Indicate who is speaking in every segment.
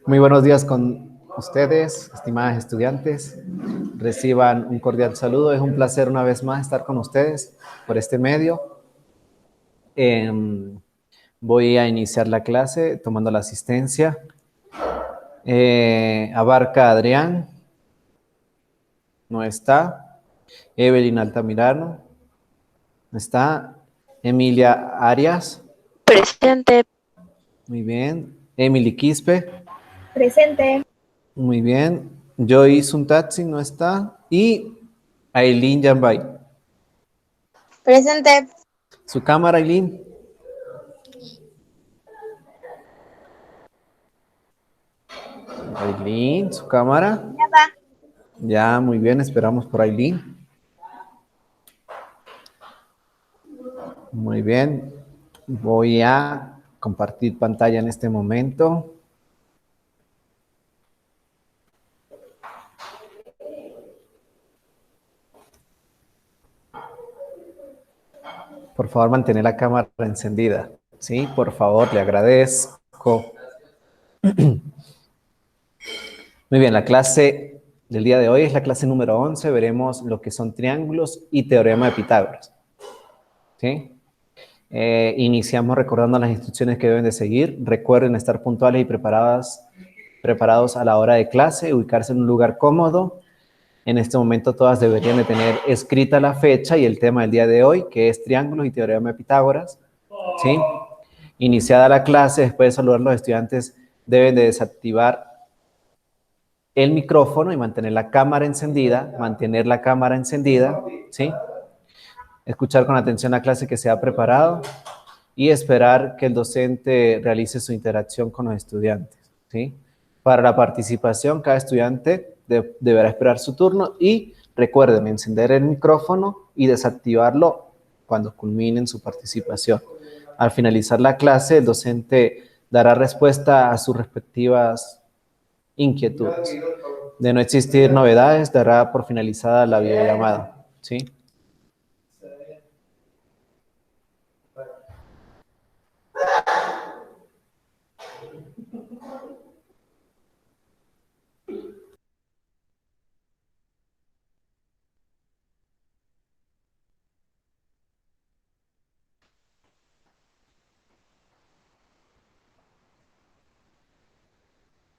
Speaker 1: Muy buenos días con ustedes, estimadas estudiantes. Reciban un cordial saludo. Es un placer una vez más estar con ustedes por este medio. Voy a iniciar la clase tomando la asistencia. Abarca Adrián. No está. Evelyn Altamirano. No está. Emilia Arias.
Speaker 2: Presente.
Speaker 1: Muy bien. Emily Quispe.
Speaker 3: Presente.
Speaker 1: Muy bien. Joy Suntatsi no está. Y Aileen Yambay.
Speaker 3: Presente.
Speaker 1: Su cámara, Aileen. Aileen, su cámara.
Speaker 3: Ya va.
Speaker 1: Ya, muy bien. Esperamos por Aileen. Muy bien. Voy a compartir pantalla en este momento. Por favor, mantener la cámara encendida. Sí, por favor, le agradezco. Muy bien, la clase del día de hoy es la clase número 11. Veremos lo que son triángulos y teorema de Pitágoras. ¿Sí? Iniciamos recordando las instrucciones que deben de seguir. Recuerden estar puntuales y preparados a la hora de clase, ubicarse en un lugar cómodo. En este momento todas deberían de tener escrita la fecha y el tema del día de hoy, que es triángulos y teorema de Pitágoras. ¿Sí? Iniciada la clase, después de saludar a los estudiantes, deben de desactivar el micrófono y mantener la cámara encendida, ¿sí? Escuchar con atención la clase que se ha preparado y esperar que el docente realice su interacción con los estudiantes, ¿sí? Para la participación, cada estudiante deberá esperar su turno y recuerden encender el micrófono y desactivarlo cuando culminen su participación. Al finalizar la clase, el docente dará respuesta a sus respectivas inquietudes. De no existir novedades, dará por finalizada la videollamada, ¿sí?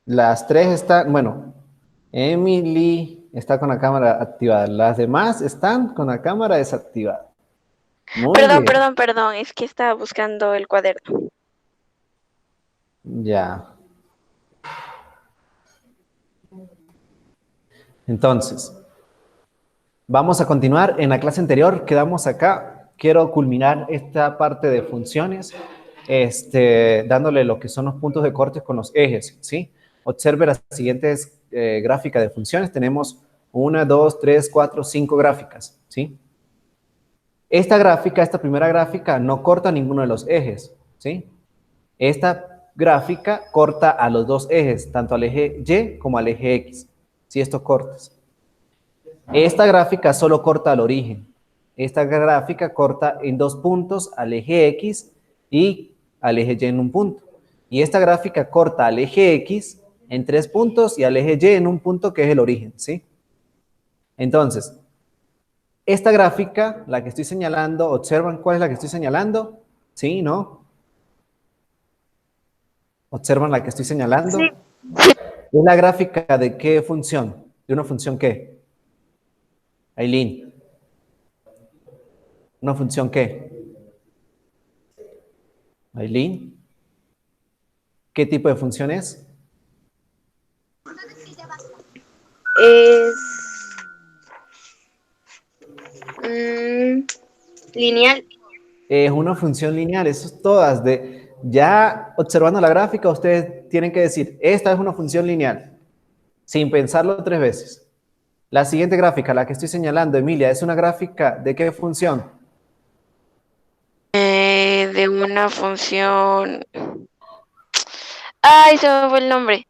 Speaker 1: Las tres están, bueno, Emily está con la cámara activada. Las demás están con la cámara desactivada. Muy bien.
Speaker 2: Perdón, es que estaba buscando el cuaderno.
Speaker 1: Ya. Entonces, vamos a continuar. En la clase anterior quedamos acá. Quiero culminar esta parte de funciones, dándole lo que son los puntos de corte con los ejes, ¿sí? Observe las siguientes gráficas de funciones. Tenemos 1, 2, 3, 4, 5 gráficas, ¿sí? Esta primera gráfica no corta ninguno de los ejes, ¿sí? Esta gráfica corta a los dos ejes, tanto al eje Y como al eje X, ¿sí? Estos cortes. Esta gráfica solo corta al origen. Esta gráfica corta en 2 puntos al eje X y al eje Y en un punto. Y esta gráfica corta al eje X en 3 puntos y al eje Y en un punto que es el origen, ¿sí? Entonces, esta gráfica, la que estoy señalando, ¿observan cuál es la que estoy señalando? ¿Sí? ¿No? ¿Observan la que estoy señalando?
Speaker 3: Sí.
Speaker 1: ¿Es la gráfica de qué función? ¿De una función qué? Aileen. ¿Una función qué? Aileen. ¿Qué tipo de función es?
Speaker 3: Es lineal.
Speaker 1: Es una función lineal, eso es todas. Ya observando la gráfica, ustedes tienen que decir, esta es una función lineal, sin pensarlo 3 veces. La siguiente gráfica, la que estoy señalando, Emilia, ¿es una gráfica de qué función?
Speaker 2: De una función. Ay, se me fue el nombre.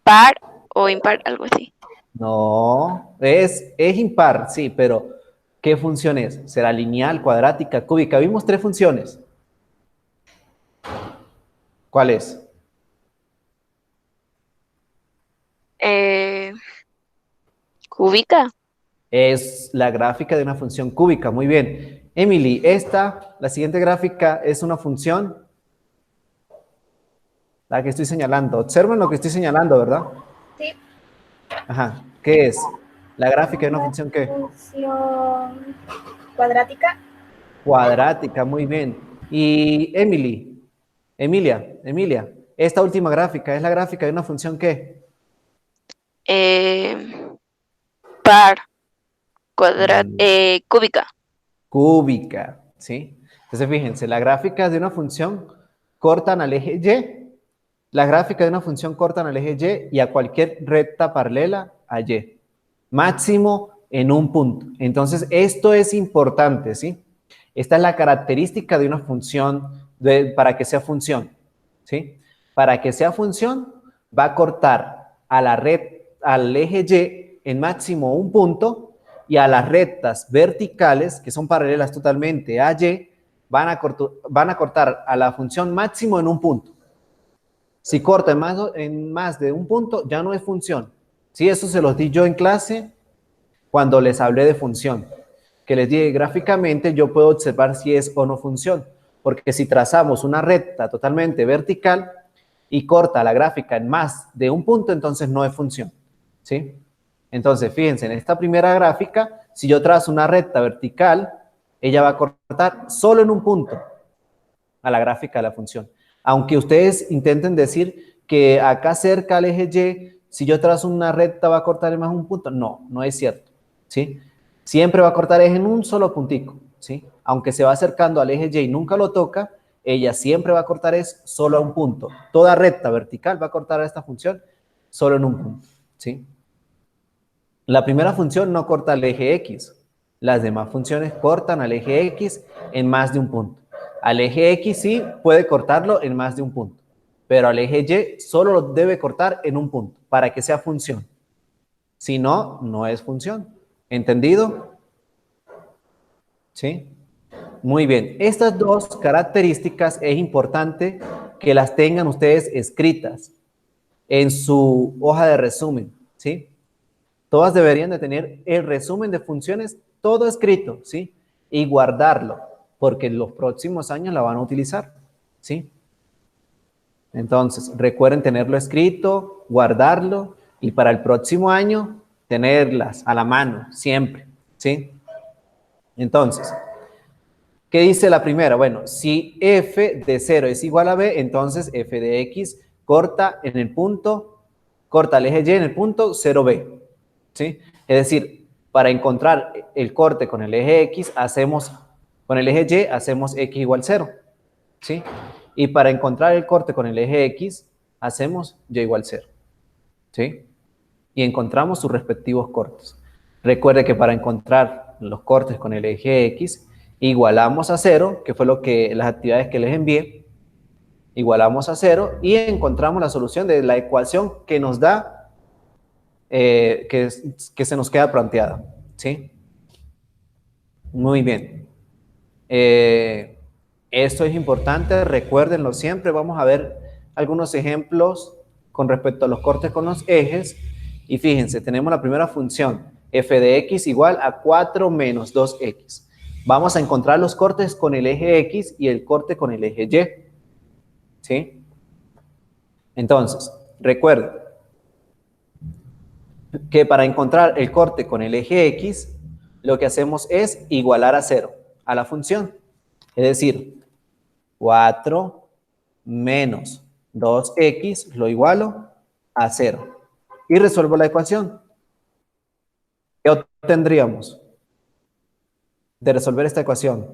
Speaker 2: Par o impar, algo así.
Speaker 1: No, es impar, sí, pero ¿qué función es? ¿Será lineal, cuadrática, cúbica? Vimos 3 funciones. ¿Cuál es?
Speaker 2: Cúbica.
Speaker 1: Es la gráfica de una función cúbica. Muy bien. Emily, la siguiente gráfica es una función, la que estoy señalando. Observen lo que estoy señalando, ¿verdad?
Speaker 3: Sí.
Speaker 1: Ajá. ¿Qué es? La gráfica de una
Speaker 3: Una
Speaker 1: función ¿qué?
Speaker 3: función cuadrática.
Speaker 1: Cuadrática, muy bien. Y Emilia, esta última gráfica es la gráfica de una función ¿qué?
Speaker 2: eh, par,
Speaker 1: Mm,
Speaker 2: cúbica.
Speaker 1: Cúbica, ¿sí? Entonces, fíjense, la gráfica de una función cortan al eje Y, la gráfica de una función cortan al eje Y a cualquier recta paralela a Y, máximo en un punto. Entonces, esto es importante, ¿sí? Esta es la característica de una función, para que sea función, ¿sí? Para que sea función, va a cortar a la red, al eje Y en máximo un punto, y a las rectas verticales, que son paralelas totalmente a Y, van a cortar a la función máximo en un punto. Si corta en más de un punto, ya no es función. Sí, eso se los di yo en clase cuando les hablé de función. Que les dije gráficamente yo puedo observar si es o no función. Porque si trazamos una recta totalmente vertical y corta la gráfica en más de un punto, entonces no es función. ¿Sí? Entonces, fíjense, en esta primera gráfica, si yo trazo una recta vertical, ella va a cortar solo en un punto a la gráfica de la función. Aunque ustedes intenten decir que acá cerca al eje Y, si yo trazo una recta va a cortar en más un punto, no, no es cierto, ¿sí? Siempre va a cortar en un solo puntico, ¿sí? Aunque se va acercando al eje Y y nunca lo toca, ella siempre va a cortar solo a un punto. Toda recta vertical va a cortar a esta función solo en un punto, ¿sí? La primera función no corta al eje X. Las demás funciones cortan al eje X en más de un punto. Al eje X sí puede cortarlo en más de un punto, pero al eje Y solo lo debe cortar en un punto para que sea función. Si no, no es función. ¿Entendido? ¿Sí? Muy bien. Estas dos características es importante que las tengan ustedes escritas en su hoja de resumen, ¿sí? Todas deberían de tener el resumen de funciones todo escrito, ¿sí? Y guardarlo, porque en los próximos años la van a utilizar, ¿sí? Entonces, recuerden tenerlo escrito, guardarlo y para el próximo año tenerlas a la mano, siempre, ¿sí? Entonces, ¿qué dice la primera? Bueno, si f de 0 es igual a b, entonces f de x corta en el punto, corta el eje y en el punto 0b, ¿sí? Es decir, para encontrar el corte con el eje x, con el eje y, hacemos x igual 0, ¿sí? Y para encontrar el corte con el eje x, hacemos y igual 0, ¿sí? Y encontramos sus respectivos cortes. Recuerde que para encontrar los cortes con el eje X, igualamos a 0, que fue las actividades que les envié, igualamos a 0 y encontramos la solución de la ecuación que nos da, que se nos queda planteada, ¿sí? Muy bien. Esto es importante, recuérdenlo siempre. Vamos a ver algunos ejemplos con respecto a los cortes con los ejes. Y fíjense, tenemos la primera función, f de x igual a 4 menos 2x. Vamos a encontrar los cortes con el eje x y el corte con el eje y. ¿Sí? Entonces, recuerden que para encontrar el corte con el eje x, lo que hacemos es igualar a 0 a la función. Es decir, 4 menos 2x lo igualo a 0. Y resuelvo la ecuación. ¿Qué obtendríamos de resolver esta ecuación?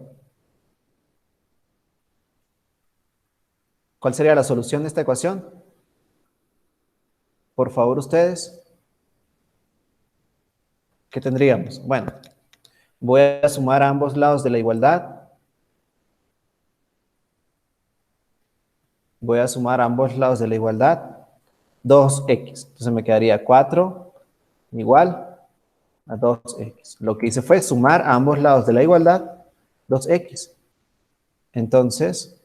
Speaker 1: ¿Cuál sería la solución de esta ecuación? Por favor, ustedes. ¿Qué tendríamos? Bueno, voy a sumar a ambos lados de la igualdad. Voy a sumar a ambos lados de la igualdad 2x. Entonces me quedaría 4 igual a 2x. Lo que hice fue sumar a ambos lados de la igualdad 2x. Entonces,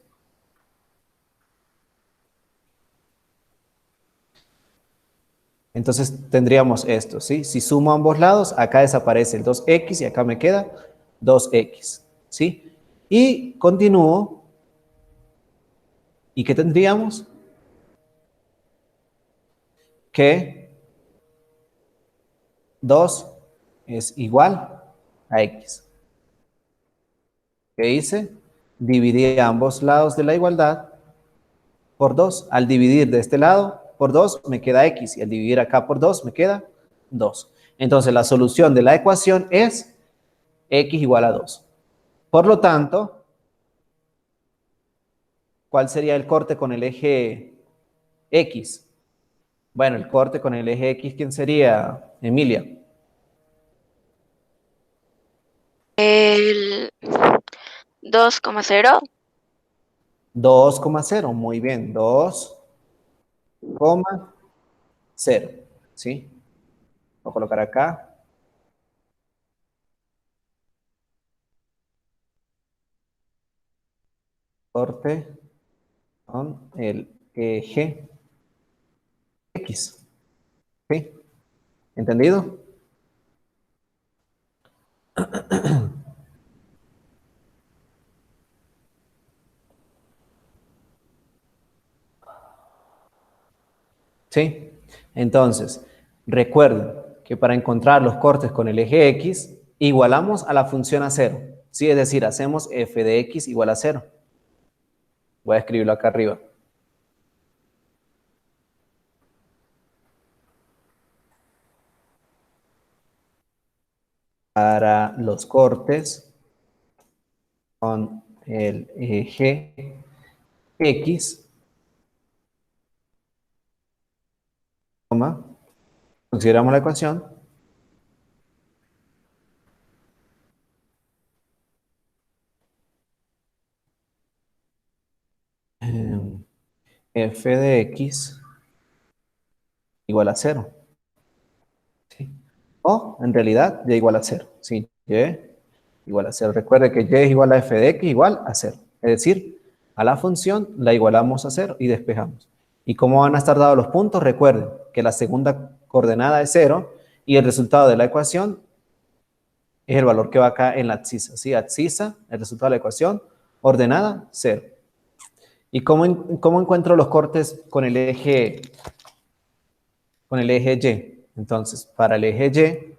Speaker 1: Entonces tendríamos esto, ¿sí? Si sumo ambos lados, acá desaparece el 2x y acá me queda 2x, ¿sí? Y continúo. ¿Y qué tendríamos? Que 2 es igual a x. ¿Qué hice? Dividí ambos lados de la igualdad por 2. Al dividir de este lado por 2 me queda x y al dividir acá por 2 me queda 2. Entonces la solución de la ecuación es x igual a 2. Por lo tanto, ¿cuál sería el corte con el eje x? Bueno, el corte con el eje x, ¿quién sería, Emilia?
Speaker 2: El 2,0.
Speaker 1: 2,0, muy bien, 2,0, ¿sí? Voy a colocar acá. Corte con el eje x, ¿sí? ¿Entendido? ¿Sí? Entonces, recuerden que para encontrar los cortes con el eje x, igualamos a la función a 0. ¿Sí? Es decir, hacemos f de x igual a 0. Voy a escribirlo acá arriba. Para los cortes con el eje x, consideramos la ecuación, f de x igual a 0. ¿Sí? O, en realidad, y igual a 0. ¿Sí? Y igual a 0. Recuerde que y es igual a f de x igual a 0. Es decir, a la función la igualamos a 0 y despejamos. ¿Y cómo van a estar dados los puntos? Recuerden que la segunda coordenada es 0 y el resultado de la ecuación es el valor que va acá en la abscisa. ¿Sí? Abscisa, el resultado de la ecuación, ordenada, 0. ¿Y cómo encuentro los cortes con el eje Y? Entonces, para el eje Y,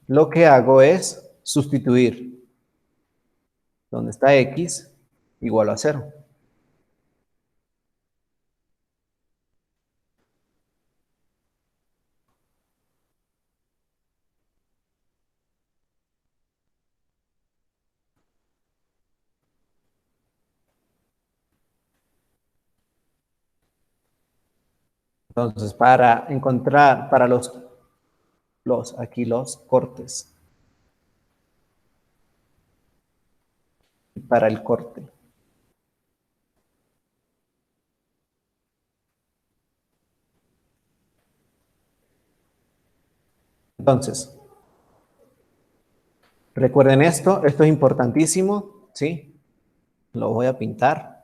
Speaker 1: lo que hago es sustituir donde está x igual a 0. Entonces, para encontrar, para aquí los cortes, para el corte. Entonces, recuerden esto es importantísimo, ¿sí? Lo voy a pintar.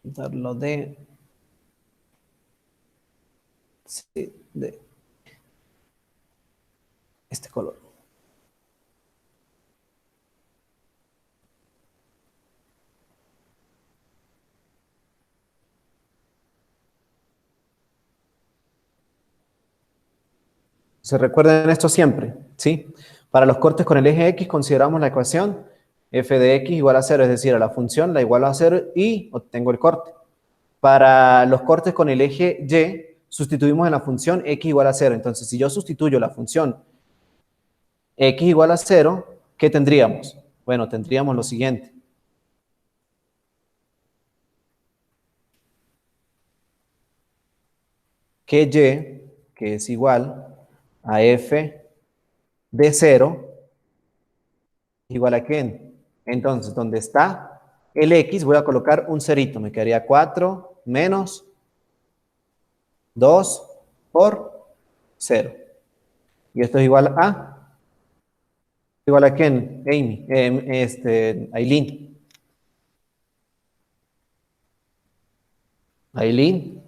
Speaker 1: Pintarlo de este color. Se recuerden esto siempre, ¿sí? Para los cortes con el eje X consideramos la ecuación f de x igual a 0, es decir, a la función la igualo a 0 y obtengo el corte. Para los cortes con el eje Y, sustituimos en la función x igual a 0. Entonces, si yo sustituyo la función x igual a 0, ¿qué tendríamos? Bueno, tendríamos lo siguiente. Que y, que es igual a f de 0, igual a quién. Entonces, ¿dónde está el X voy a colocar un cerito. Me quedaría 4 menos 2 por 0. Y esto es igual a... ¿Igual a quién? Amy. Aileen. Aileen.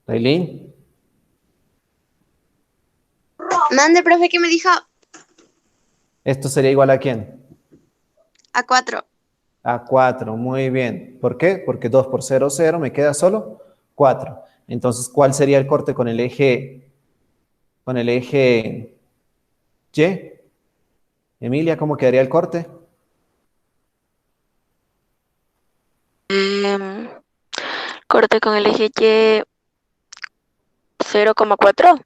Speaker 1: Aileen.
Speaker 4: Mande, profe, ¿qué me dijo?
Speaker 1: Esto sería igual a quién?
Speaker 4: A 4.
Speaker 1: A 4. Muy bien. ¿Por qué? Porque 2 por 0, 0. Me queda solo 4. Entonces, ¿cuál sería el corte con el eje Y? Emilia, ¿cómo quedaría el corte?
Speaker 2: Corte con el eje Y 0,4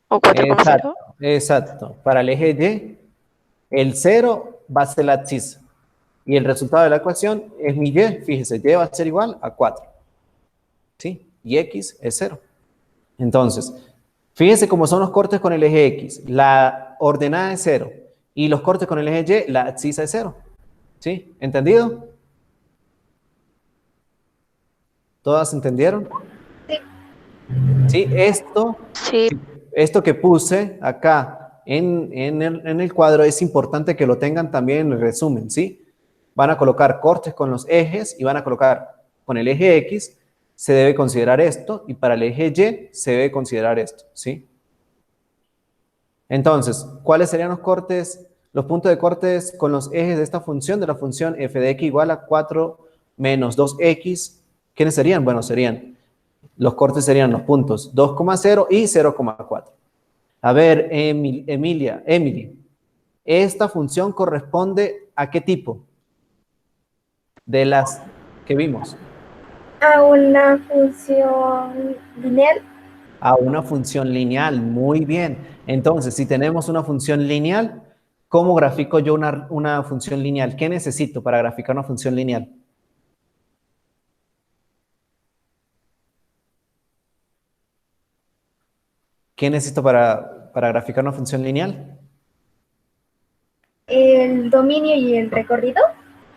Speaker 2: o 4,0.
Speaker 1: Exacto, exacto. Para el eje Y, el 0 va a ser la abscisa. Y el resultado de la ecuación es mi Y. Fíjese, Y va a ser igual a 4. ¿Sí? Y X es 0. Entonces, fíjense cómo son los cortes con el eje X. La ordenada es 0. Y los cortes con el eje Y, la abscisa es 0. ¿Sí? ¿Entendido? ¿Todas entendieron?
Speaker 3: Sí.
Speaker 1: Sí,
Speaker 2: Sí,
Speaker 1: esto que puse acá en el cuadro es importante que lo tengan también en el resumen, ¿sí? Van a colocar cortes con los ejes y van a colocar con el eje X, se debe considerar esto, y para el eje Y se debe considerar esto, ¿sí? Entonces, ¿cuáles serían los cortes, los puntos de cortes con los ejes de esta función, de la función f de x igual a 4 menos 2x? ¿Quiénes serían? Bueno, los cortes serían los puntos 2,0 y 0,4. A ver, Emily, ¿esta función corresponde a qué tipo de las que vimos?
Speaker 3: A una función lineal.
Speaker 1: A una función lineal, muy bien. Entonces, si tenemos una función lineal, ¿cómo grafico yo una función lineal? ¿Qué necesito para graficar una función lineal? ¿Qué necesito para graficar una función lineal?
Speaker 3: El dominio y el recorrido.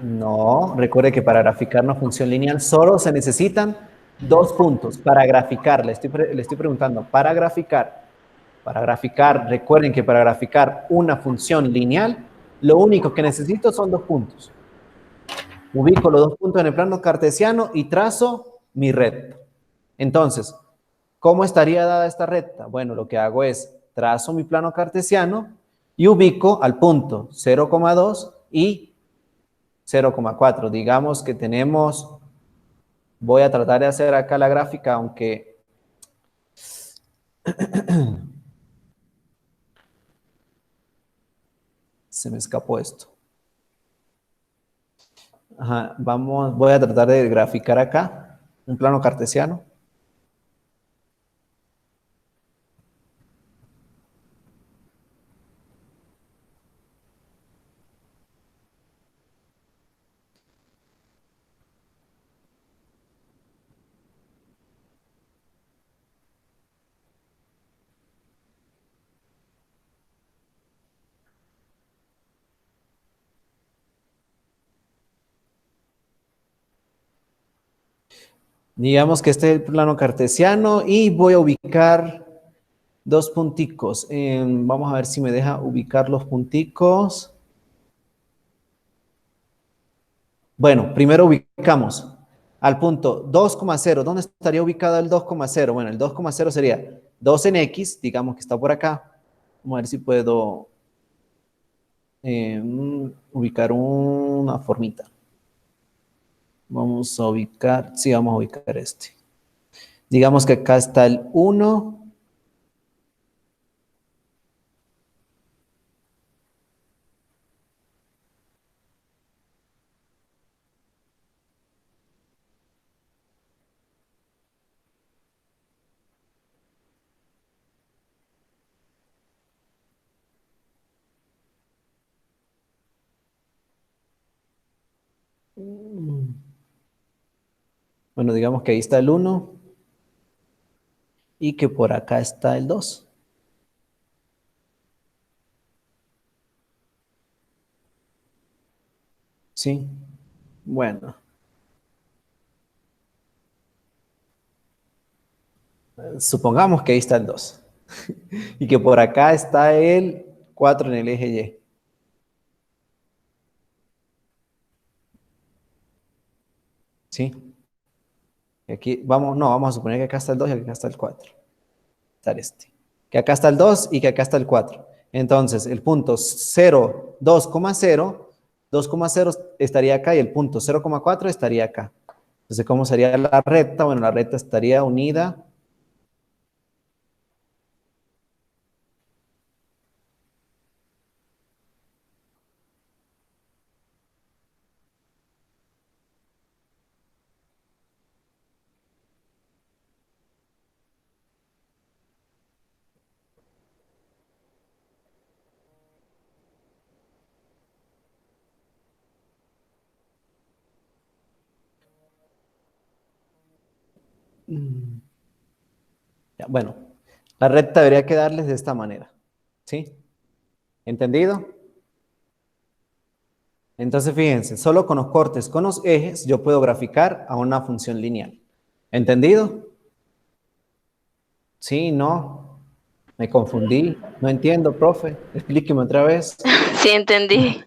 Speaker 1: No, recuerde que para graficar una función lineal solo se necesitan dos puntos. Para graficar, le estoy preguntando, para graficar, recuerden que para graficar una función lineal, lo único que necesito son dos puntos. Ubico los dos puntos en el plano cartesiano y trazo mi recta. Entonces, ¿cómo estaría dada esta recta? Bueno, lo que hago es trazo mi plano cartesiano y ubico al punto 0,2 y 0,4. Digamos que tenemos, voy a tratar de hacer acá la gráfica, aunque se me escapó esto. Ajá, voy a tratar de graficar acá un plano cartesiano. Digamos que este es el plano cartesiano y voy a ubicar dos punticos. Vamos a ver si me deja ubicar los punticos. Bueno, primero ubicamos al punto 2,0. ¿Dónde estaría ubicado el 2,0? Bueno, el 2,0 sería 2 en X, digamos que está por acá. Vamos a ver si puedo ubicar una formita. Vamos a ubicar, sí, vamos a ubicar este. Digamos que acá está el 1. Bueno, digamos que ahí está el 1 y que por acá está el 2. Sí. Bueno. Supongamos que ahí está el 2. Y que por acá está el 4 en el eje Y. ¿Sí? Y aquí vamos a suponer que acá está el 2 y acá está el 4. Está este. Que acá está el 2 y que acá está el 4. Entonces, el punto 0, 2,0, 2,0 estaría acá y el punto 0,4 estaría acá. Entonces, ¿cómo sería la recta? Bueno, la recta estaría unida. Ya, bueno, la recta debería quedarles de esta manera. ¿Sí? ¿Entendido? Entonces, fíjense, solo con los cortes, con los ejes, yo puedo graficar a una función lineal. ¿Entendido? Sí, no. Me confundí. No entiendo, profe. Explíqueme otra vez.
Speaker 2: Sí, entendí.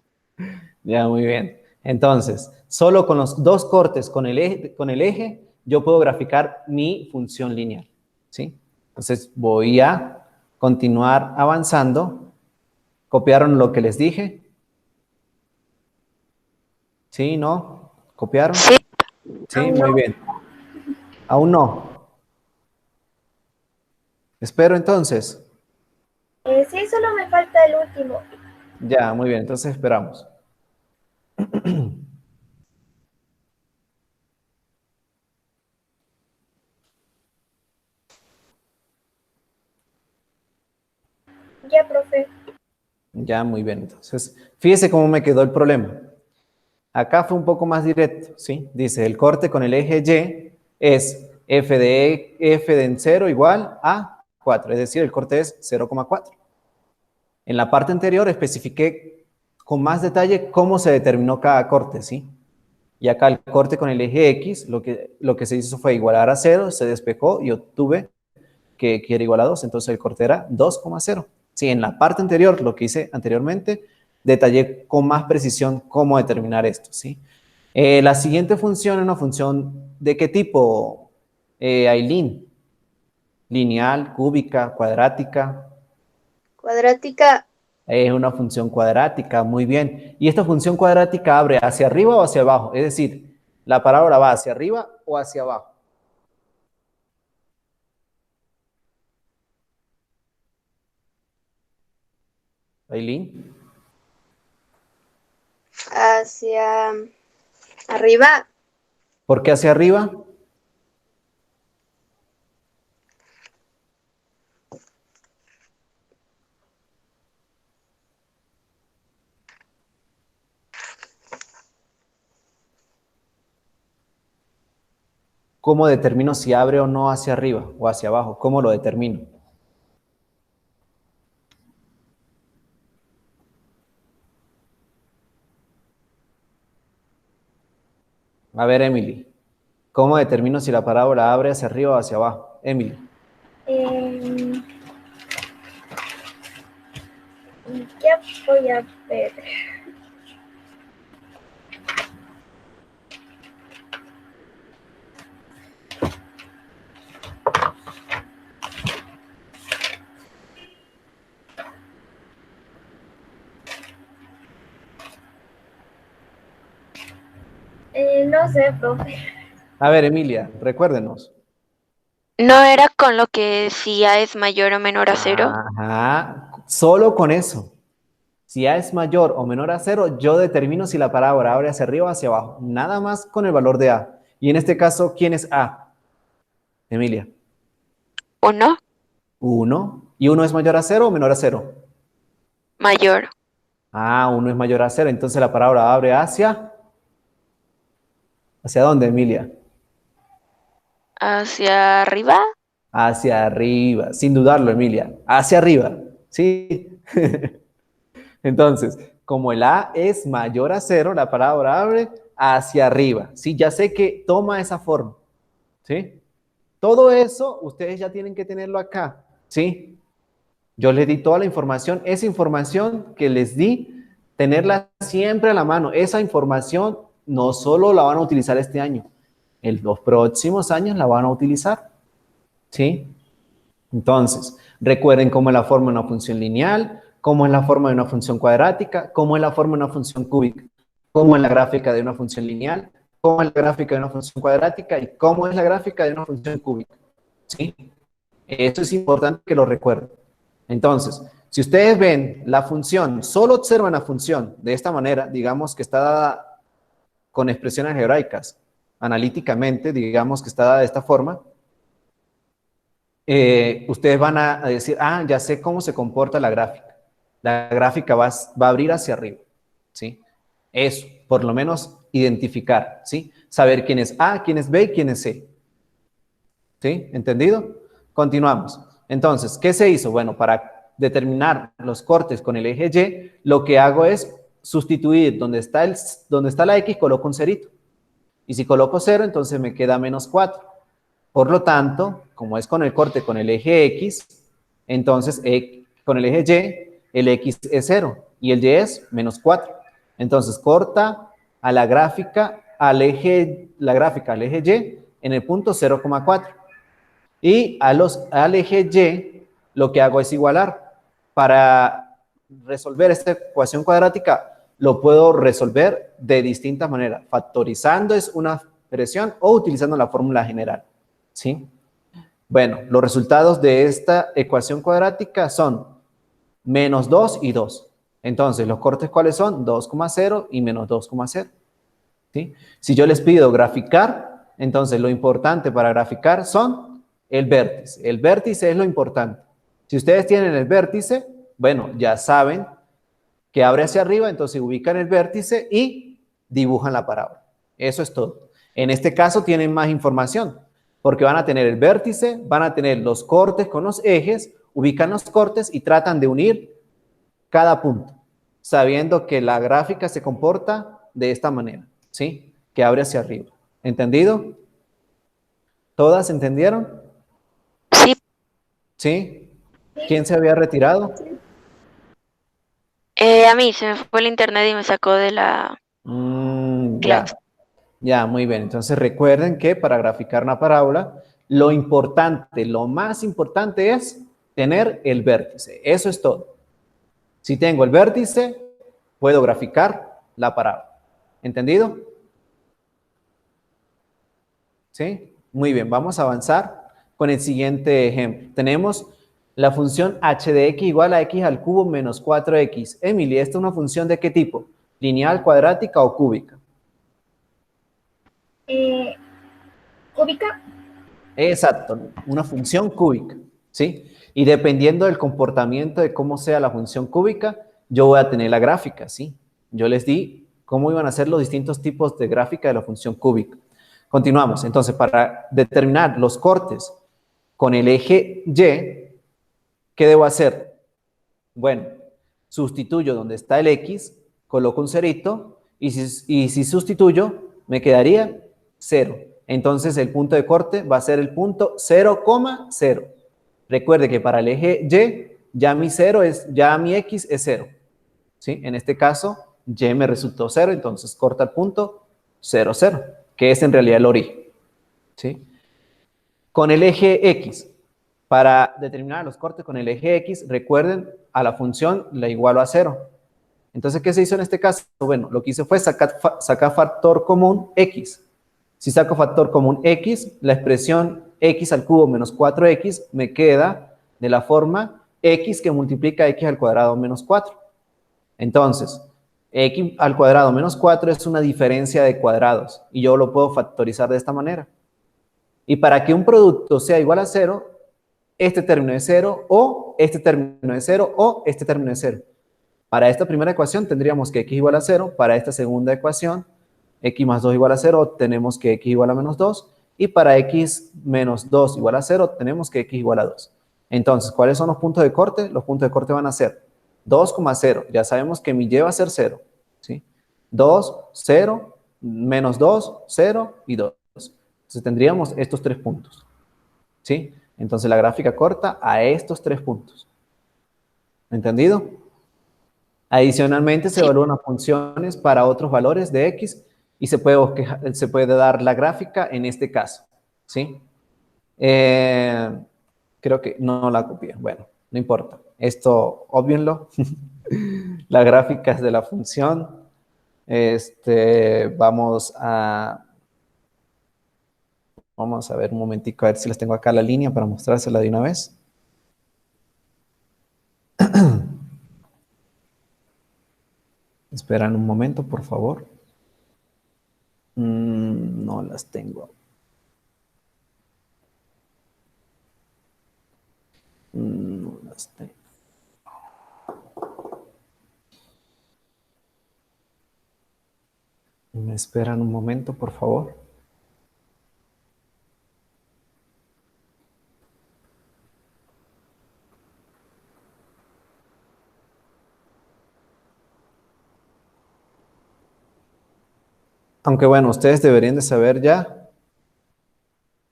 Speaker 1: Ya, muy bien. Entonces, solo con los dos cortes con el eje, yo puedo graficar mi función lineal. ¿Sí? Entonces, voy a continuar avanzando. ¿Copiaron lo que les dije? ¿Sí? ¿No? ¿Copiaron?
Speaker 2: Sí.
Speaker 1: Sí,
Speaker 3: Aún
Speaker 1: muy
Speaker 3: no.
Speaker 1: bien. Aún no. Espero entonces.
Speaker 3: Sí, solo me falta el último.
Speaker 1: Ya, muy bien. Entonces esperamos.
Speaker 3: Ya, profe.
Speaker 1: Ya, muy bien. Entonces, fíjese cómo me quedó el problema. Acá fue un poco más directo, ¿sí? Dice, el corte con el eje Y es f de en 0 igual a 4, es decir, el corte es 0,4. En la parte anterior especifiqué con más detalle cómo se determinó cada corte, ¿sí? Y acá el corte con el eje X, lo que se hizo fue igualar a 0, se despejó y obtuve que era igual a 2, entonces el corte era 2,0. Sí, en la parte anterior, lo que hice anteriormente, detallé con más precisión cómo determinar esto, ¿sí? La siguiente función es una función ¿de qué tipo, Aileen? Lineal, cúbica, cuadrática.
Speaker 4: Cuadrática.
Speaker 1: Es una función cuadrática, muy bien. ¿Y esta función cuadrática abre hacia arriba o hacia abajo? Es decir, ¿la parábola va hacia arriba o hacia abajo? Aileen.
Speaker 4: Hacia arriba.
Speaker 1: ¿Por qué hacia arriba? ¿Cómo determino si abre o no hacia arriba o hacia abajo? ¿Cómo lo determino? A ver, Emily. ¿Cómo determino si la parábola abre hacia arriba o hacia abajo? Emily.
Speaker 3: Ya voy a ver. No sé, profe.
Speaker 1: A ver, Emilia, recuérdenos.
Speaker 2: ¿No era con lo que si A es mayor o menor a 0?
Speaker 1: Ajá, solo con eso. Si A es mayor o menor a 0, yo determino si la parábola abre hacia arriba o hacia abajo. Nada más con el valor de A. Y en este caso, ¿quién es A? Emilia.
Speaker 2: 1.
Speaker 1: 1. ¿Y 1 es mayor a 0 o menor a 0?
Speaker 2: Mayor.
Speaker 1: Ah, 1 es mayor a 0. Entonces la parábola abre hacia... ¿Hacia dónde, Emilia?
Speaker 2: ¿Hacia arriba?
Speaker 1: Hacia arriba. Sin dudarlo, Emilia. Hacia arriba. ¿Sí? Entonces, como el A es mayor a 0, la palabra abre hacia arriba. Sí, ya sé que toma esa forma. ¿Sí? Todo eso ustedes ya tienen que tenerlo acá. ¿Sí? Yo les di toda la información. Esa información que les di, tenerla siempre a la mano. Esa información no solo la van a utilizar este año. En los próximos años la van a utilizar. ¿Sí? Entonces, recuerden cómo es la forma de una función lineal, cómo es la forma de una función cuadrática, cómo es la forma de una función cúbica, cómo es la gráfica de una función lineal, cómo es la gráfica de una función cuadrática y cómo es la gráfica de una función cúbica. ¿Sí? Esto es importante que lo recuerden. Entonces, si ustedes ven la función, solo observan la función de esta manera, digamos que está dada con expresiones algebraicas, analíticamente, digamos que está dada de esta forma, ustedes van a decir, ah, ya sé cómo se comporta la gráfica. La gráfica va a abrir hacia arriba, ¿sí? Eso, por lo menos identificar, ¿sí? Saber quién es A, quién es B y quién es C. ¿Sí? ¿Entendido? Continuamos. Entonces, ¿qué se hizo? Bueno, para determinar los cortes con el eje Y, lo que hago es sustituir donde está la X, coloco un cerito. Y si coloco 0, entonces me queda menos 4. Por lo tanto, como es con el corte con el eje X, entonces con el eje Y, el X es 0 y el Y es menos 4. Entonces, corta a la gráfica al eje Y en el punto 0,4. Y al eje Y, lo que hago es igualar. Para resolver esta ecuación cuadrática, lo puedo resolver de distintas maneras. Factorizando es una expresión o utilizando la fórmula general. ¿Sí? Bueno, los resultados de esta ecuación cuadrática son menos 2 y 2. Entonces, ¿los cortes cuáles son? 2,0 y menos 2,0. ¿Sí? Si yo les pido graficar, entonces lo importante para graficar son el vértice. El vértice es lo importante. Si ustedes tienen el vértice, bueno, ya saben que abre hacia arriba, entonces ubican el vértice y dibujan la parábola. Eso es todo. En este caso tienen más información, porque van a tener el vértice, van a tener los cortes con los ejes, ubican los cortes y tratan de unir cada punto, sabiendo que la gráfica se comporta de esta manera, ¿sí? Que abre hacia arriba. ¿Entendido? ¿Todas entendieron?
Speaker 2: Sí,
Speaker 1: ¿Sí? ¿Quién se había retirado?
Speaker 2: a mí se me fue el internet y me sacó de la
Speaker 1: Ya.
Speaker 2: clase.
Speaker 1: Ya, muy bien. Entonces recuerden que para graficar una parábola, lo importante, lo más importante es tener el vértice. Eso es todo. Si tengo el vértice, puedo graficar la parábola. ¿Entendido? ¿Sí? Muy bien, vamos a avanzar con el siguiente ejemplo. Tenemos la función h de x igual a x al cubo menos 4x. Emily, ¿esta es una función de qué tipo? ¿Lineal, cuadrática o cúbica?
Speaker 3: Cúbica.
Speaker 1: Exacto, una función cúbica, ¿sí? Y dependiendo del comportamiento de cómo sea la función cúbica, yo voy a tener la gráfica, ¿sí? Yo les di cómo iban a ser los distintos tipos de gráfica de la función cúbica. Continuamos. Entonces, para determinar los cortes con el eje Y, ¿qué debo hacer? Bueno, sustituyo donde está el X, coloco un cerito, y si sustituyo, me quedaría 0. Entonces, el punto de corte va a ser el punto 0,0. Recuerde que para el eje Y, ya mi X es 0. ¿Sí? En este caso, Y me resultó 0, entonces corta el punto 0, 0, que es en realidad el origen. ¿Sí? Con el eje X, para determinar los cortes con el eje X, recuerden, a la función la igualo a 0. Entonces, ¿qué se hizo en este caso? Bueno, lo que hice fue sacar factor común X. Si saco factor común X, la expresión X al cubo menos 4X me queda de la forma X que multiplica X al cuadrado menos 4. Entonces, X al cuadrado menos 4 es una diferencia de cuadrados y yo lo puedo factorizar de esta manera. Y para que un producto sea igual a 0, este término es 0 o este término es 0 o este término es 0. Para esta primera ecuación tendríamos que X igual a 0. Para esta segunda ecuación, X más 2 igual a 0, tenemos que X igual a menos 2. Y para X menos 2 igual a 0, tenemos que X igual a 2. Entonces, ¿cuáles son los puntos de corte? Los puntos de corte van a ser 2,0. Ya sabemos que mi y va a ser 0. ¿Sí? 2, 0, menos 2, 0 y 2. Entonces tendríamos estos 3 puntos. ¿Sí? Entonces la gráfica corta a estos 3 puntos. ¿Entendido? Adicionalmente se
Speaker 2: Sí.
Speaker 1: evalúan las funciones para otros valores de X y se puede dar la gráfica en este caso. ¿Sí? Creo que no la copié. Bueno, no importa. Esto, obvienlo. Las gráficas de la función. Vamos a ver un momentico, a ver si las tengo acá en la línea para mostrársela de una vez. Esperan un momento, por favor. No las tengo. No las tengo. ¿Me esperan un momento, por favor? Aunque bueno, ustedes deberían de saber ya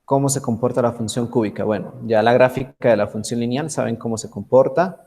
Speaker 1: cómo se comporta la función cúbica. Bueno, ya la gráfica de la función lineal saben cómo se comporta.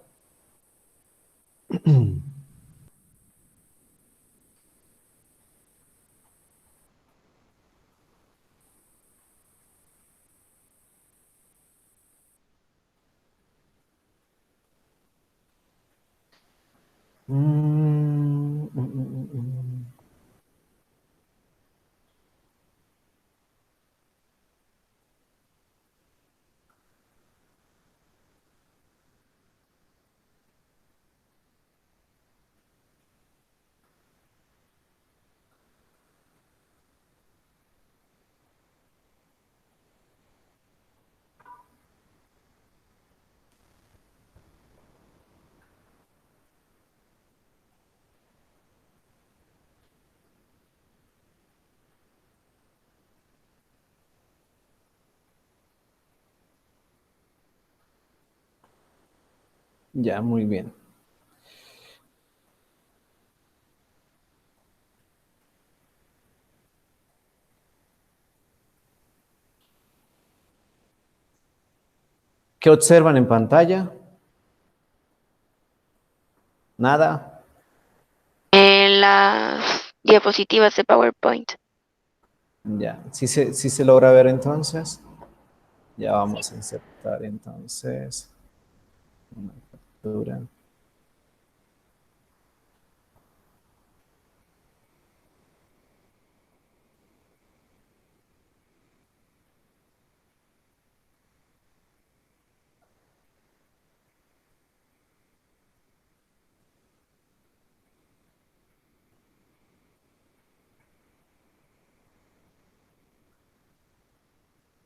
Speaker 1: Ya, muy bien. ¿Qué observan en pantalla? Nada.
Speaker 2: En las diapositivas de PowerPoint.
Speaker 1: Ya, sí se logra ver entonces. Ya vamos a insertar entonces una captura.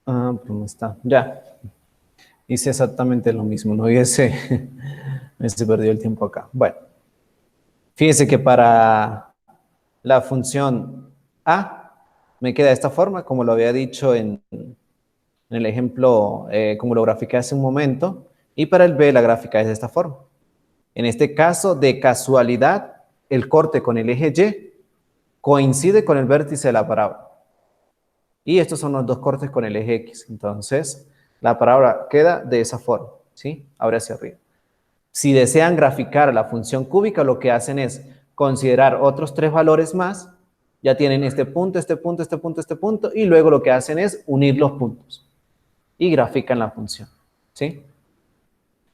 Speaker 1: Pero no está. Ya. Hice exactamente lo mismo. No hubiese perdido el tiempo acá. Bueno. Fíjense que para la función A me queda de esta forma, como lo había dicho en el ejemplo, como lo grafiqué hace un momento. Y para el B la gráfica es de esta forma. En este caso, de casualidad, el corte con el eje Y coincide con el vértice de la parábola. Y estos son los dos cortes con el eje X. Entonces, la parábola queda de esa forma, ¿sí? Ahora hacia arriba. Si desean graficar la función cúbica, lo que hacen es considerar otros 3 valores más. Ya tienen este punto, este punto, este punto, este punto. Y luego lo que hacen es unir los puntos. Y grafican la función, ¿sí?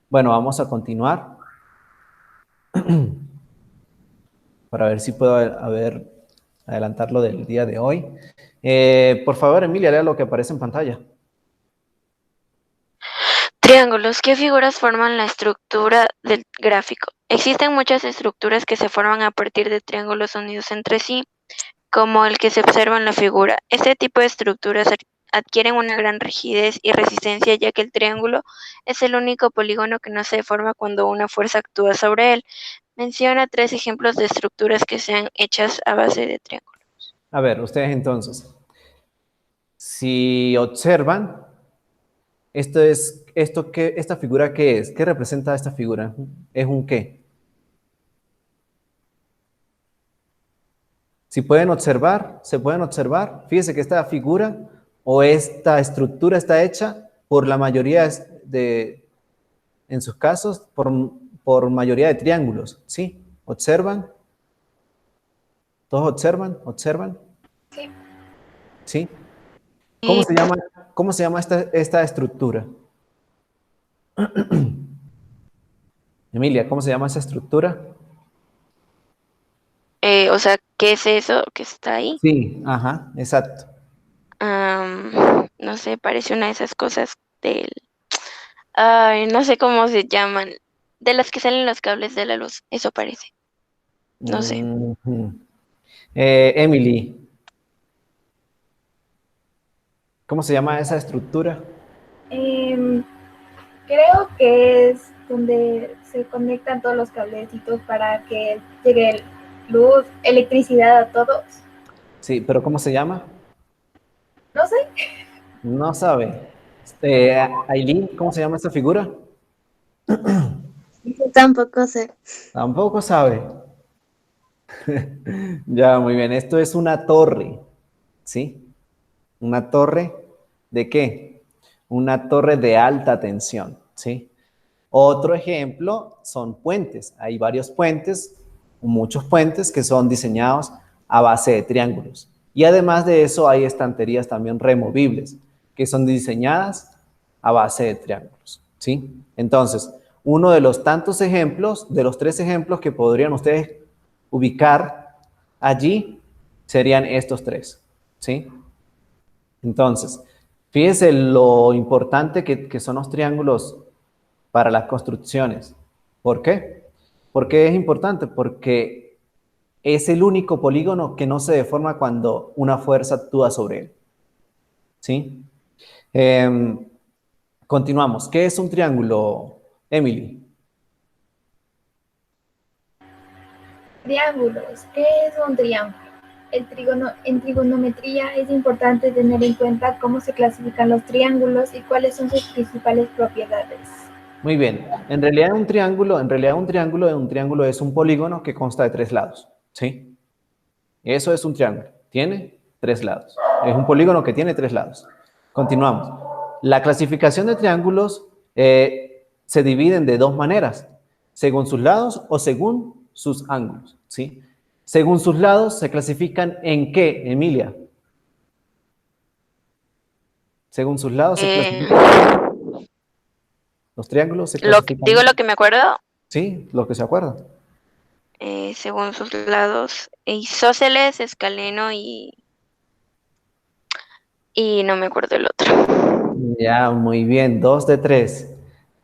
Speaker 1: Bueno, vamos a continuar. Para ver si puedo adelantar lo del día de hoy. Por favor, Emilia, lea lo que aparece en pantalla.
Speaker 2: Triángulos. ¿Qué figuras forman la estructura del gráfico? Existen muchas estructuras que se forman a partir de triángulos unidos entre sí, como el que se observa en la figura. Este tipo de estructuras adquieren una gran rigidez y resistencia, ya que el triángulo es el único polígono que no se deforma cuando una fuerza actúa sobre él. Menciona 3 ejemplos de estructuras que sean hechas a base de triángulo.
Speaker 1: A ver, ustedes entonces, si observan, esta figura, ¿qué es? ¿Qué representa esta figura? ¿Es un qué? Si pueden observar, se pueden observar. Fíjense que esta figura o esta estructura está hecha por la mayoría en sus casos, por mayoría de triángulos. ¿Sí? ¿Observan? ¿Todos observan? ¿Observan?
Speaker 3: Sí.
Speaker 1: ¿Sí?
Speaker 2: Y,
Speaker 1: ¿Cómo se llama esta estructura? Emilia, ¿cómo se llama esa estructura?
Speaker 2: o sea, ¿qué es eso que está ahí?
Speaker 1: Sí, ajá, exacto.
Speaker 2: No sé, parece una de esas cosas del... Ay, no sé cómo se llaman. De las que salen los cables de la luz. Eso parece. No sé.
Speaker 1: Ujú. Emily, ¿cómo se llama esa estructura?
Speaker 3: Em, Creo que es donde se conectan todos los cablecitos para que llegue luz, electricidad a todos.
Speaker 1: Sí, pero ¿cómo se llama?
Speaker 3: No sé.
Speaker 1: No sabe. Aileen, ¿cómo se llama esta figura?
Speaker 4: Yo tampoco sé.
Speaker 1: Tampoco sabe. Ya, muy bien. Esto es una torre, ¿sí? ¿Una torre de qué? Una torre de alta tensión, ¿sí? Otro ejemplo son puentes. Hay varios puentes, muchos puentes que son diseñados a base de triángulos. Y además de eso hay estanterías también removibles que son diseñadas a base de triángulos, ¿sí? Entonces, uno de los tantos ejemplos, de los 3 ejemplos que podrían ustedes ubicar allí, serían estos 3, ¿sí? Entonces, fíjense lo importante que son los triángulos para las construcciones. ¿Por qué? ¿Por qué es importante? Porque es el único polígono que no se deforma cuando una fuerza actúa sobre él. ¿Sí? Continuamos. ¿Qué es un triángulo, Emily?
Speaker 3: Triángulos. ¿Qué es un triángulo? En trigonometría es importante tener en cuenta cómo se clasifican los triángulos y cuáles son sus principales propiedades.
Speaker 1: Muy bien. En realidad un triángulo es un polígono que consta de 3 lados. ¿Sí? Eso es un triángulo. Tiene 3 lados. Es un polígono que tiene 3 lados. Continuamos. La clasificación de triángulos se dividen de 2 maneras. Según sus lados o según sus ángulos. ¿Sí? Según sus lados se clasifican ¿en qué, Emilia? Según sus lados se
Speaker 2: Eh,
Speaker 1: clasifican en... Los triángulos se clasifican
Speaker 2: digo lo
Speaker 1: en...
Speaker 2: que me acuerdo,
Speaker 1: Sí, lo que se acuerdan.
Speaker 2: según sus lados, isósceles, escaleno y no me acuerdo el otro.
Speaker 1: Ya, muy bien. 2 de 3.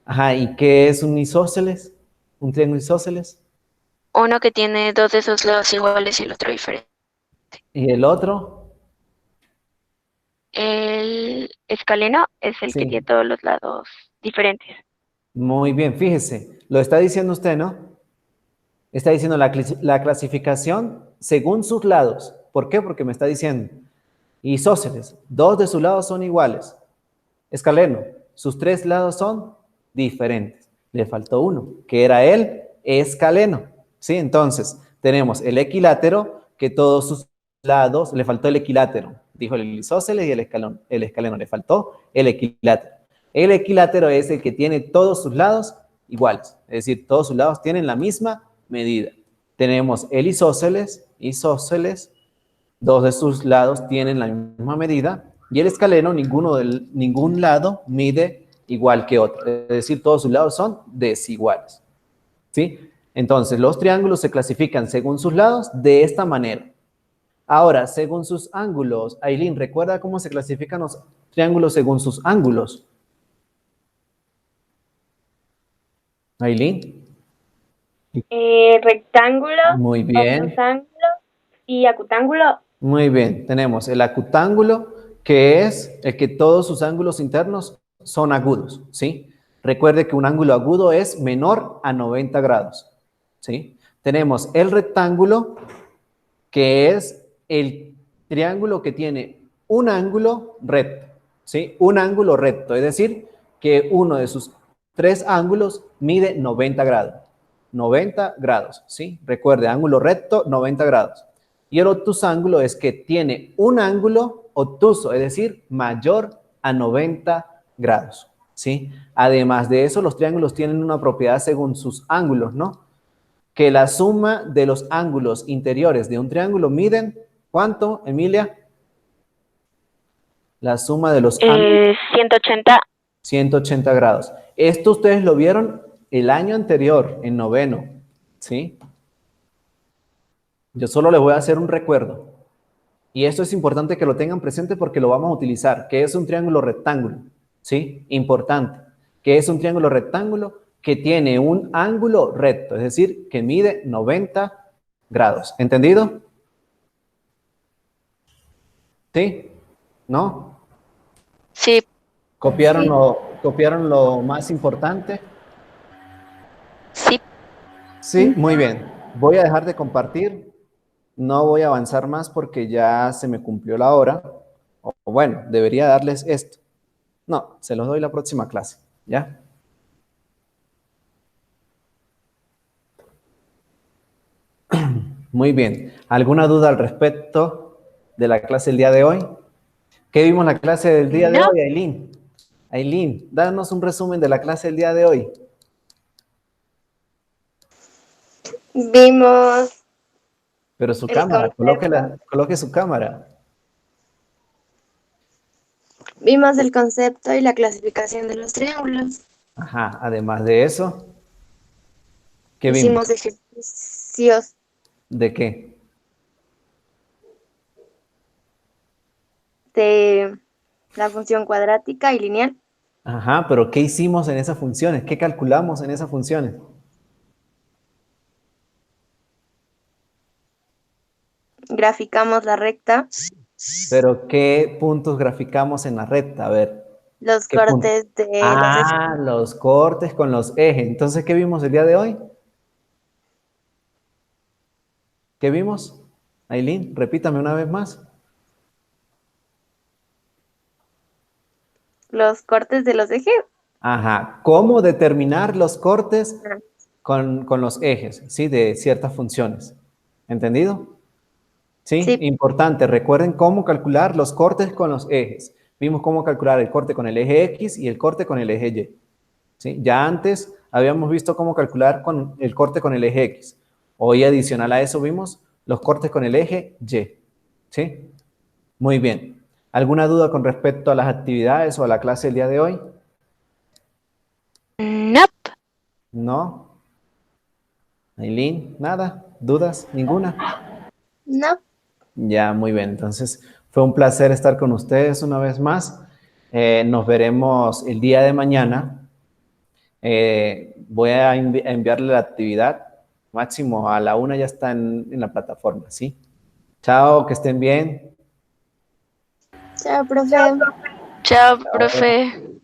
Speaker 1: Ajá, ¿y qué es un isósceles? ¿Un triángulo isósceles?
Speaker 2: Uno que tiene dos de esos lados iguales y el otro diferente.
Speaker 1: ¿Y el otro?
Speaker 2: El escaleno es el que tiene
Speaker 1: Sí,
Speaker 2: todos los lados diferentes.
Speaker 1: muy bien. Fíjese, lo está diciendo usted, ¿no? Está diciendo la clasificación según sus lados. ¿Por qué? Porque me está diciendo isósceles, 2 de sus lados son iguales. Escaleno, sus 3 lados son diferentes. Le faltó uno, que era el escaleno. ¿Sí? Entonces, tenemos el equilátero, que todos sus lados, le faltó el equilátero. Dijo el isósceles y el escaleno, le faltó el equilátero. El equilátero es el que tiene todos sus lados iguales, es decir, todos sus lados tienen la misma medida. Tenemos el isósceles, 2 de sus lados tienen la misma medida, y el escaleno, ningún lado mide igual que otro, es decir, todos sus lados son desiguales. ¿Sí? Entonces, los triángulos se clasifican según sus lados de esta manera. Ahora, según sus ángulos, Aileen, ¿recuerda cómo se clasifican los triángulos según sus ángulos? Aileen.
Speaker 4: Rectángulo,
Speaker 1: Muy bien.
Speaker 4: ángulo y acutángulo.
Speaker 1: Muy bien, tenemos el acutángulo, que es el que todos sus ángulos internos son agudos, ¿sí? Recuerde que un ángulo agudo es menor a 90 grados, ¿sí? Tenemos el rectángulo, que es el triángulo que tiene un ángulo recto, ¿sí? Un ángulo recto, es decir, que uno de sus 3 ángulos mide 90 grados. 90 grados, ¿sí? Recuerde, ángulo recto, 90 grados. Y el obtusángulo es que tiene un ángulo obtuso, es decir, mayor a 90 grados, ¿sí? Además de eso, los triángulos tienen una propiedad según sus ángulos, ¿no? Que la suma de los ángulos interiores de un triángulo miden, ¿cuánto, Emilia? La suma de los ángulos,
Speaker 2: 180.
Speaker 1: 180 grados. Esto ustedes lo vieron el año anterior, en noveno, ¿sí? Yo solo les voy a hacer un recuerdo. Y esto es importante que lo tengan presente porque lo vamos a utilizar. ¿Qué es un triángulo rectángulo? ¿Sí? Importante. ¿Qué es un triángulo rectángulo? Que tiene un ángulo recto, es decir, que mide 90 grados. ¿Entendido? ¿Sí? ¿No?
Speaker 2: Sí.
Speaker 1: ¿Copiaron lo más importante?
Speaker 2: Sí.
Speaker 1: Sí, muy bien. Voy a dejar de compartir. No voy a avanzar más porque ya se me cumplió la hora. O bueno, debería darles esto. No, se los doy la próxima clase. ¿Ya? Muy bien. ¿Alguna duda al respecto de la clase del día de hoy? ¿Qué vimos en la clase del día de
Speaker 2: No.
Speaker 1: hoy, Aileen? Aileen, danos un resumen de la clase del día de hoy.
Speaker 4: Vimos
Speaker 1: Pero su
Speaker 4: el
Speaker 1: cámara,
Speaker 4: concepto.
Speaker 1: coloque su cámara.
Speaker 4: Vimos el concepto y la clasificación de los triángulos.
Speaker 1: Ajá, además de eso, ¿qué vimos?
Speaker 4: Hicimos ejercicios
Speaker 1: ¿De qué?
Speaker 4: de la función cuadrática y lineal.
Speaker 1: Ajá, pero ¿qué hicimos en esas funciones? ¿Qué calculamos en esas funciones?
Speaker 4: Graficamos la recta,
Speaker 1: Pero ¿qué puntos graficamos en la recta? A ver,
Speaker 4: los
Speaker 1: ¿qué puntos?
Speaker 4: cortes de los ejes.
Speaker 1: Ah, los cortes con los ejes. Entonces, ¿qué vimos el día de hoy? ¿Qué vimos? Aileen, repítame una vez más.
Speaker 4: Los cortes de los ejes.
Speaker 1: Ajá, ¿cómo determinar los cortes con los ejes, ¿sí? De ciertas funciones. ¿Entendido? ¿Sí?
Speaker 4: Sí.
Speaker 1: Importante, recuerden cómo calcular los cortes con los ejes. Vimos cómo calcular el corte con el eje X y el corte con el eje Y. ¿Sí? Ya antes habíamos visto cómo calcular con el corte con el eje X. Hoy adicional a eso vimos los cortes con el eje Y. ¿Sí? Muy bien. ¿Alguna duda con respecto a las actividades o a la clase del día de hoy?
Speaker 2: Nope.
Speaker 1: ¿No? Aileen, ¿nada? ¿Dudas? ¿Ninguna?
Speaker 4: No.
Speaker 1: Ya, muy bien. Entonces, fue un placer estar con ustedes una vez más. Nos veremos el día de mañana. Voy a enviarle la actividad. Máximo a la 1 ya está en la plataforma, ¿sí? Chao, que estén bien.
Speaker 4: Chao, profe.
Speaker 3: Chao, profe.
Speaker 2: Chao, profe.